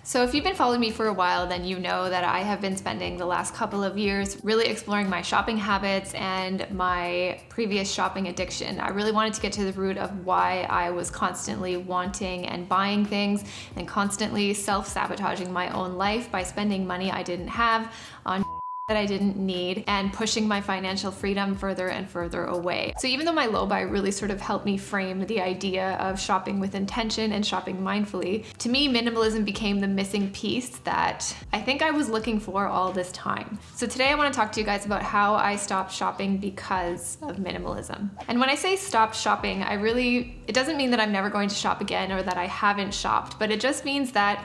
So if you've been following me for a while, then you know that I have been spending the last couple of years really exploring my shopping habits and my previous shopping addiction. I really wanted to get to the root of why I was constantly wanting and buying things and constantly self-sabotaging my own life by spending money I didn't have on that I didn't need and pushing my financial freedom further and further away. So even though my low buy really sort of helped me frame the idea of shopping with intention and shopping mindfully, to me, minimalism became the missing piece that I think I was looking for all this time. So today I want to talk to you guys about how I stopped shopping because of minimalism. And when I say stop shopping, it doesn't mean that I'm never going to shop again or that I haven't shopped, but it just means that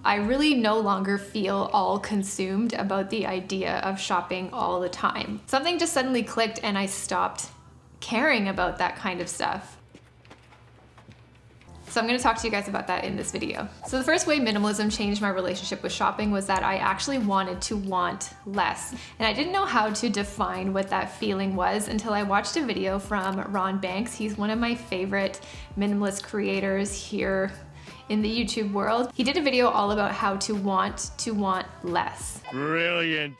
I really no longer feel all consumed about the idea of shopping all the time. Something just suddenly clicked and I stopped caring about that kind of stuff. So I'm going to talk to you guys about that in this video. So the first way minimalism changed my relationship with shopping was that I actually wanted to want less. And I didn't know how to define what that feeling was until I watched a video from Ron Banks. He's one of my favorite minimalist creators here in the YouTube world. He did a video all about how to want less. Brilliant.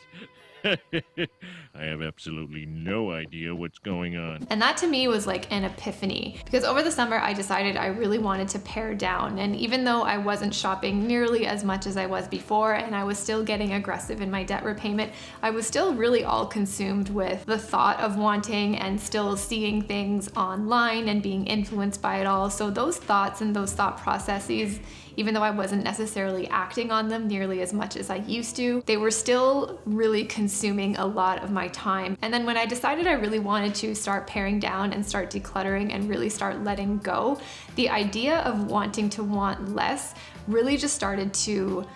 I have absolutely no idea what's going on. And that to me was like an epiphany, because over the summer I decided I really wanted to pare down. And even though I wasn't shopping nearly as much as I was before and I was still getting aggressive in my debt repayment, I was still really all consumed with the thought of wanting and still seeing things online and being influenced by it all. So those thoughts and those thought processes, even though I wasn't necessarily acting on them nearly as much as I used to, they were still really consuming a lot of my time. And then when I decided I really wanted to start paring down and start decluttering and really start letting go, the idea of wanting to want less really just started to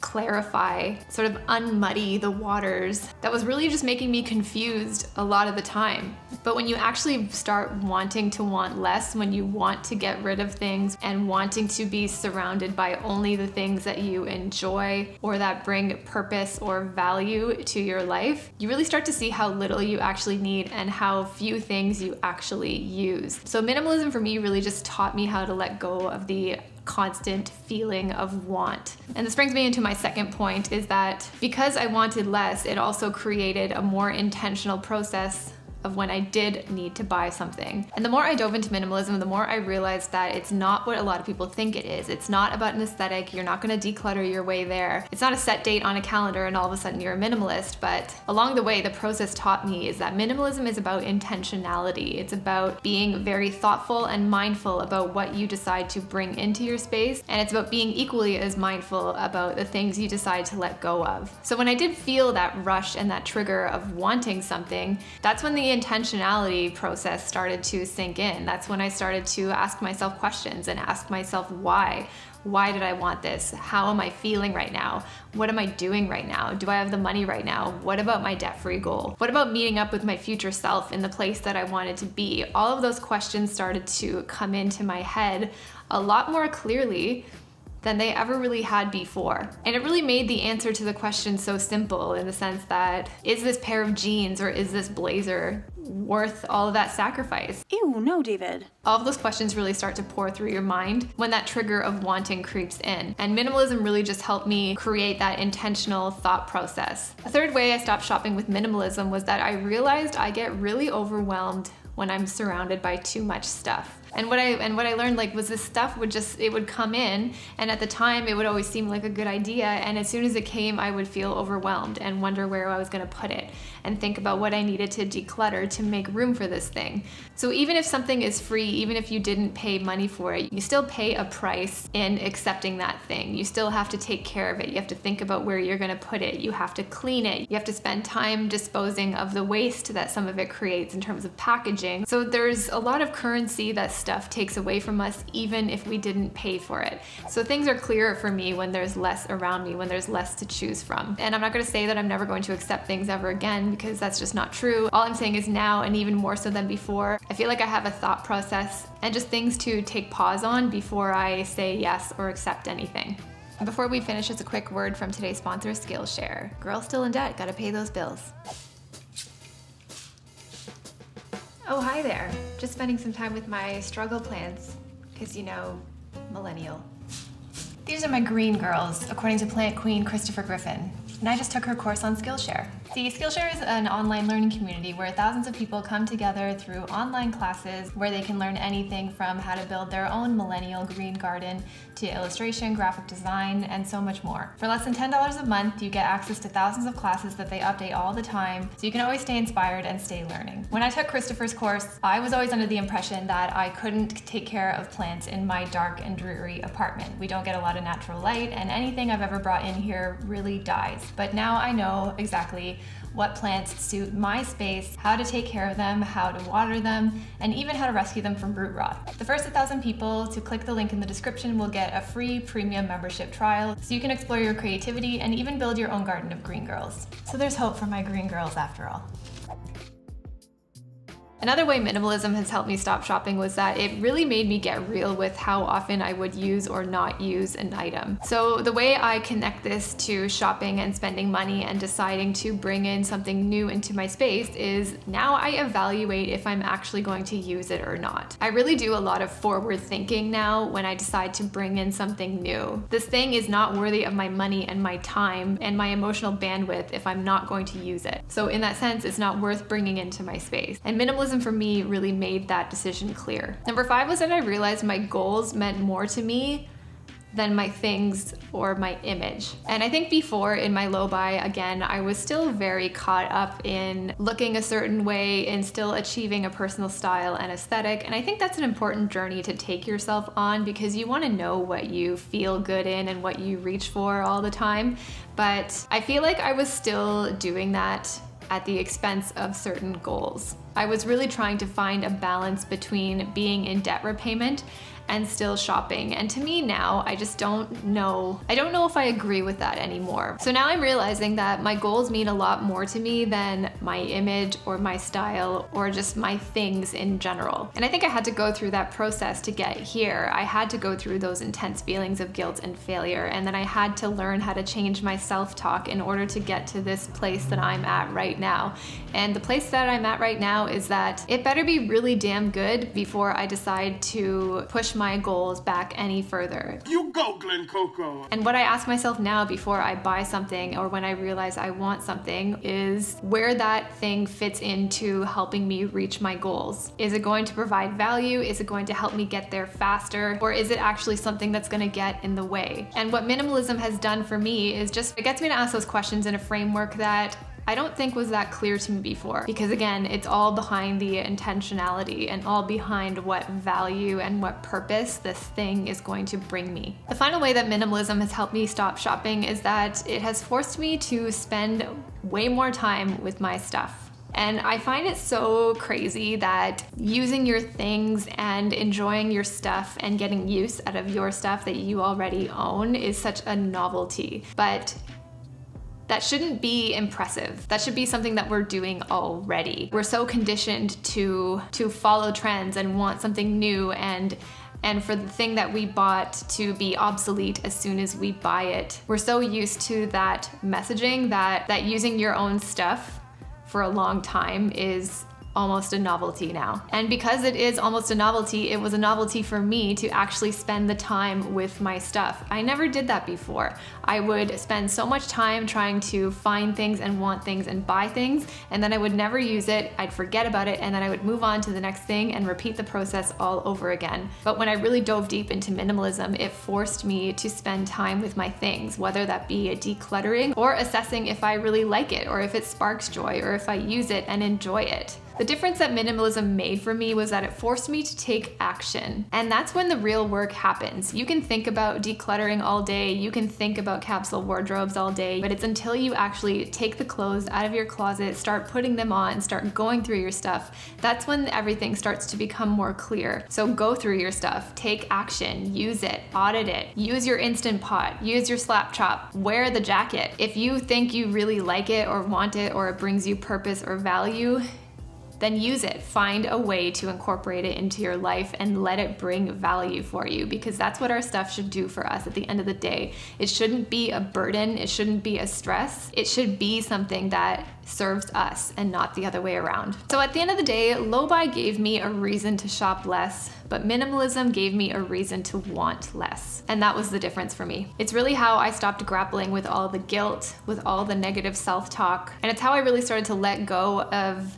clarify, sort of unmuddy the waters that was really just making me confused a lot of the time. But when you actually start wanting to want less, when you want to get rid of things and wanting to be surrounded by only the things that you enjoy or that bring purpose or value to your life, you really start to see how little you actually need and how few things you actually use. So minimalism for me really just taught me how to let go of the constant feeling of want. And this brings me into my second point, is that because I wanted less, it also created a more intentional process of when I did need to buy something. And the more I dove into minimalism, the more I realized that it's not what a lot of people think it is. It's not about an aesthetic. You're not gonna declutter your way there. It's not a set date on a calendar and all of a sudden you're a minimalist. But along the way, the process taught me is that minimalism is about intentionality. It's about being very thoughtful and mindful about what you decide to bring into your space. And it's about being equally as mindful about the things you decide to let go of. So when I did feel that rush and that trigger of wanting something, that's when the intentionality process started to sink in. That's when I started to ask myself questions and ask myself why. Why did I want this? How am I feeling right now? What am I doing right now? Do I have the money right now? What about my debt-free goal? What about meeting up with my future self in the place that I wanted to be? All of those questions started to come into my head a lot more clearly than they ever really had before. And it really made the answer to the question so simple, in the sense that, is this pair of jeans or is this blazer worth all of that sacrifice? Ew, no, David. All of those questions really start to pour through your mind when that trigger of wanting creeps in. And minimalism really just helped me create that intentional thought process. A third way I stopped shopping with minimalism was that I realized I get really overwhelmed when I'm surrounded by too much stuff. And what I learned was this stuff would come in, and at the time it would always seem like a good idea, and as soon as it came I would feel overwhelmed and wonder where I was gonna put it and think about what I needed to declutter to make room for this thing. So even if something is free, even if you didn't pay money for it, you still pay a price in accepting that thing. You still have to take care of it. You have to think about where you're gonna put it. You have to clean it. You have to spend time disposing of the waste that some of it creates in terms of packaging. So there's a lot of currency that stuff takes away from us, even if we didn't pay for it. So things are clearer for me when there's less around me, when there's less to choose from. And I'm not gonna say that I'm never going to accept things ever again, because that's just not true. All I'm saying is now, and even more so than before, I feel like I have a thought process and just things to take pause on before I say yes or accept anything. Before we finish, just a quick word from today's sponsor, Skillshare. Girl still in debt, gotta pay those bills. Oh, hi there. Just spending some time with my struggle plans, because millennial. These are my green girls, according to plant queen Christopher Griffin. And I just took her course on Skillshare. See, Skillshare is an online learning community where thousands of people come together through online classes where they can learn anything from how to build their own millennial green garden to illustration, graphic design, and so much more. For less than $10 a month, you get access to thousands of classes that they update all the time, so you can always stay inspired and stay learning. When I took Christopher's course, I was always under the impression that I couldn't take care of plants in my dark and dreary apartment. We don't get a lot of natural light, and anything I've ever brought in here really dies. But now I know exactly what plants suit my space, how to take care of them, how to water them, and even how to rescue them from root rot. The first 1,000 people to click the link in the description will get a free premium membership trial, so you can explore your creativity and even build your own garden of green girls. So there's hope for my green girls after all. Another way minimalism has helped me stop shopping was that it really made me get real with how often I would use or not use an item. So the way I connect this to shopping and spending money and deciding to bring in something new into my space is now I evaluate if I'm actually going to use it or not. I really do a lot of forward thinking now when I decide to bring in something new. This thing is not worthy of my money and my time and my emotional bandwidth if I'm not going to use it. So in that sense, it's not worth bringing into my space. And minimalism for me really made that decision clear. Number 5 was that I realized my goals meant more to me than my things or my image. And I think before in my low buy, again, I was still very caught up in looking a certain way and still achieving a personal style and aesthetic. And I think that's an important journey to take yourself on because you want to know what you feel good in and what you reach for all the time. But I feel like I was still doing that at the expense of certain goals. I was really trying to find a balance between being in debt repayment and still shopping. And to me now, I just don't know. I don't know if I agree with that anymore. So now I'm realizing that my goals mean a lot more to me than my image or my style or just my things in general. And I think I had to go through that process to get here. I had to go through those intense feelings of guilt and failure. And then I had to learn how to change my self-talk in order to get to this place that I'm at right now. And the place that I'm at right now is that it better be really damn good before I decide to push my goals back any further. You go, Glen Coco! And what I ask myself now before I buy something or when I realize I want something is where that thing fits into helping me reach my goals. Is it going to provide value? Is it going to help me get there faster? Or is it actually something that's going to get in the way? And what minimalism has done for me is just, it gets me to ask those questions in a framework that I don't think was that clear to me before, because again, it's all behind the intentionality and all behind what value and what purpose this thing is going to bring me. The final way that minimalism has helped me stop shopping is that it has forced me to spend way more time with my stuff. And I find it so crazy that using your things and enjoying your stuff and getting use out of your stuff that you already own is such a novelty. But that shouldn't be impressive. That should be something that we're doing already. We're so conditioned to follow trends and want something new and for the thing that we bought to be obsolete as soon as we buy it. We're so used to that messaging that using your own stuff for a long time is almost a novelty now. And because it is almost a novelty, it was a novelty for me to actually spend the time with my stuff. I never did that before. I would spend so much time trying to find things and want things and buy things, and then I would never use it, I'd forget about it, and then I would move on to the next thing and repeat the process all over again. But when I really dove deep into minimalism, it forced me to spend time with my things, whether that be a decluttering or assessing if I really like it or if it sparks joy or if I use it and enjoy it. The difference that minimalism made for me was that it forced me to take action. And that's when the real work happens. You can think about decluttering all day, you can think about capsule wardrobes all day, but it's until you actually take the clothes out of your closet, start putting them on, start going through your stuff, that's when everything starts to become more clear. So go through your stuff, take action, use it, audit it, use your Instant Pot, use your Slap Chop, wear the jacket. If you think you really like it or want it or it brings you purpose or value, then use it. Find a way to incorporate it into your life and let it bring value for you, because that's what our stuff should do for us at the end of the day. It shouldn't be a burden. It shouldn't be a stress. It should be something that serves us and not the other way around. So at the end of the day, low buy gave me a reason to shop less, but minimalism gave me a reason to want less. And that was the difference for me. It's really how I stopped grappling with all the guilt, with all the negative self-talk. And it's how I really started to let go of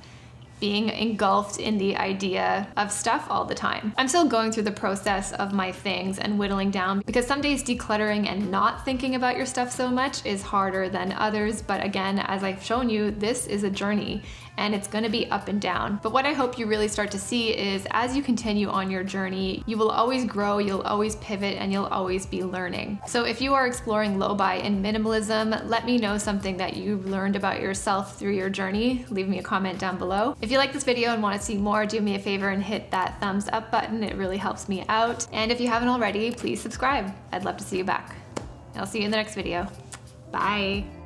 being engulfed in the idea of stuff all the time. I'm still going through the process of my things and whittling down, because some days decluttering and not thinking about your stuff so much is harder than others. But again, as I've shown you, this is a journey and it's gonna be up and down. But what I hope you really start to see is as you continue on your journey, you will always grow, you'll always pivot, and you'll always be learning. So if you are exploring low buy and minimalism, let me know something that you've learned about yourself through your journey. Leave me a comment down below. If you like this video and want to see more, do me a favor and hit that thumbs up button. It really helps me out. And if you haven't already, please subscribe. I'd love to see you back. I'll see you in the next video. Bye.